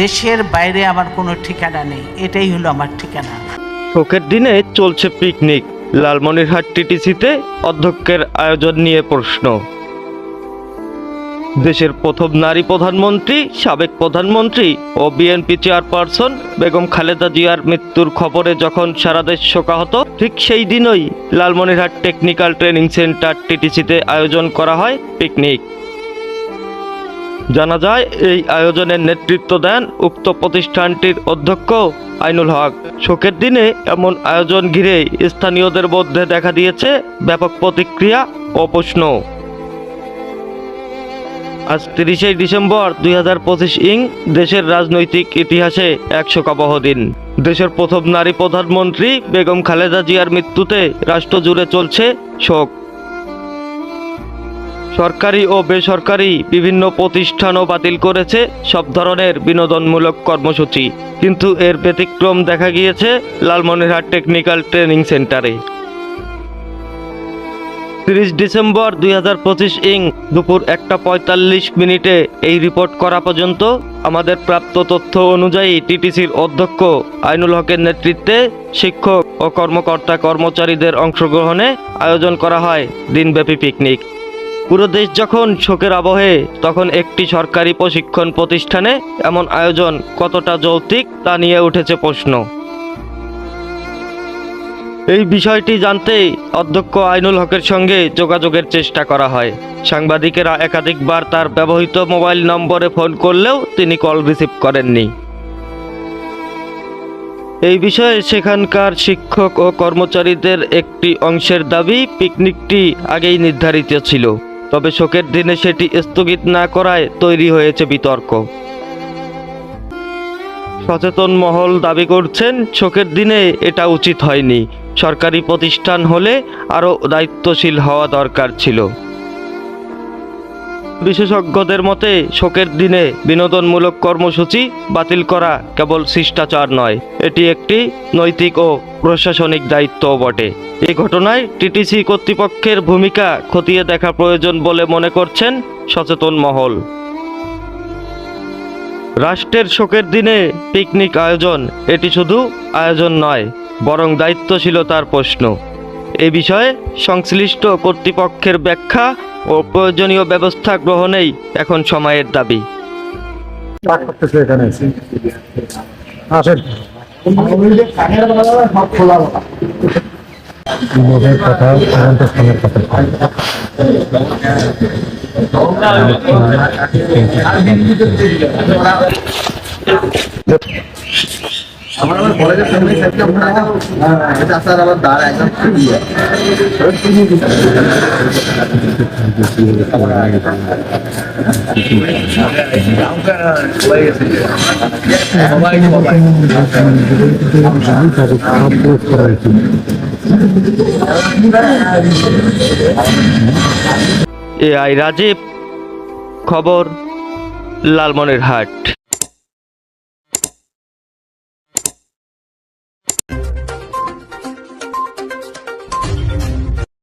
দেশের বাইরে আমার কোনো ঠিকানা নেই, এটাই হলো আমার ঠিকানা। শোকের দিনে চলছে পিকনিক, লালমনিরহাট টিটিসিতে অধ্যক্ষের আয়োজন নিয়ে প্রশ্ন। দেশের প্রথম নারী প্রধানমন্ত্রী, সাবেক প্রধানমন্ত্রী ও বিএনপি চেয়ারপারসন বেগম খালেদা জিয়ার মৃত্যুর খবরে যখন সারা দেশ শোকাহত, ঠিক সেই দিনই লালমনিরহাট টেকনিক্যাল ট্রেনিং সেন্টার টিটিসিতে আয়োজন করা হয় পিকনিক। জানা যায় এই আয়োজনের নেতৃত্ব দেন উক্ত প্রতিষ্ঠানটির অধ্যক্ষ আইনুল হক। শোকের দিনে এমন আয়োজন ঘিরে স্থানীয়দের মধ্যে দেখা দিয়েছে ব্যাপক প্রতিক্রিয়া ও প্রশ্ন। আজ 30 ডিসেম্বর 2025 দেশের রাজনৈতিক ইতিহাসে এক শোকাবহ দিন। দেশের প্রথম নারী প্রধানমন্ত্রী বেগম খালেদা জিয়ার মৃত্যুতে রাষ্ট্র জুড়ে চলছে শোক। সরকারি ও বেসরকারি বিভিন্ন প্রতিষ্ঠানও বাতিল করেছে সব ধরনের বিনোদনমূলক কর্মসূচি, কিন্তু এর ব্যতিক্রম দেখা গিয়েছে লালমনিরহাট টেকনিক্যাল ট্রেনিং সেন্টারে। 30 ডিসেম্বর 2025 দুপুর 1:45 এই রিপোর্ট করা পর্যন্ত আমাদের প্রাপ্ত তথ্য অনুযায়ী টিটিসির অধ্যক্ষ আইনুল হকের নেতৃত্বে শিক্ষক ও কর্মকর্তা কর্মচারীদের অংশগ্রহণে আয়োজন করা হয় দিনব্যাপী পিকনিক। পুরো দেশ যখন শোকের আবহে, তখন একটি সরকারি প্রশিক্ষণ প্রতিষ্ঠানে এমন আয়োজন কতটা যৌক্তিক তা নিয়ে উঠেছে প্রশ্ন। এই বিষয়টি জানতে অধ্যক্ষ আইনুল হকের সঙ্গে যোগাযোগের চেষ্টা করা হয়। সাংবাদিকেরা একাধিকবার তার ব্যবহৃত মোবাইল নম্বরে ফোন করলেও তিনি কল রিসিভ করেননি। এই বিষয়ে সেখানকার শিক্ষক ও কর্মচারীদের একটি অংশের দাবি, পিকনিকটি আগেই নির্ধারিত ছিল, তবে শোকের দিনে সেটি স্থগিত না করায় তৈরি হয়েছে বিতর্ক। সচেতন মহল দাবি করছেন শোকের দিনে এটা উচিত হয়নি, সরকারি প্রতিষ্ঠান হলে আরও দায়িত্বশীল হওয়া দরকার ছিল। বিশেষজ্ঞদের মতে শোকের দিনে বিনোদনমূলক কর্মসূচি বাতিল করা কেবল শিষ্টাচার নয়, এটি একটি নৈতিক ও প্রশাসনিক দায়িত্বও বটে। এই ঘটনায় টিটিসি কর্তৃপক্ষের ভূমিকা খতিয়ে দেখা প্রয়োজন বলে মনে করছেন সচেতন মহল। রাষ্ট্রের শোকের দিনে পিকনিক আয়োজন এটি শুধু আয়োজন নয়, বরং দায়িত্বশীলতার প্রশ্ন। এ বিষয়ে সংশ্লিষ্ট কর্তৃপক্ষের ব্যাখ্যা ও প্রয়োজনীয় ব্যবস্থা গ্রহণেই এখন সময়ের দাবি। আমার কলেজের সামনে সেটটা এটা আসার আবার দাঁড় একদম AI রাজীব, খবর, লালমনিরহাট।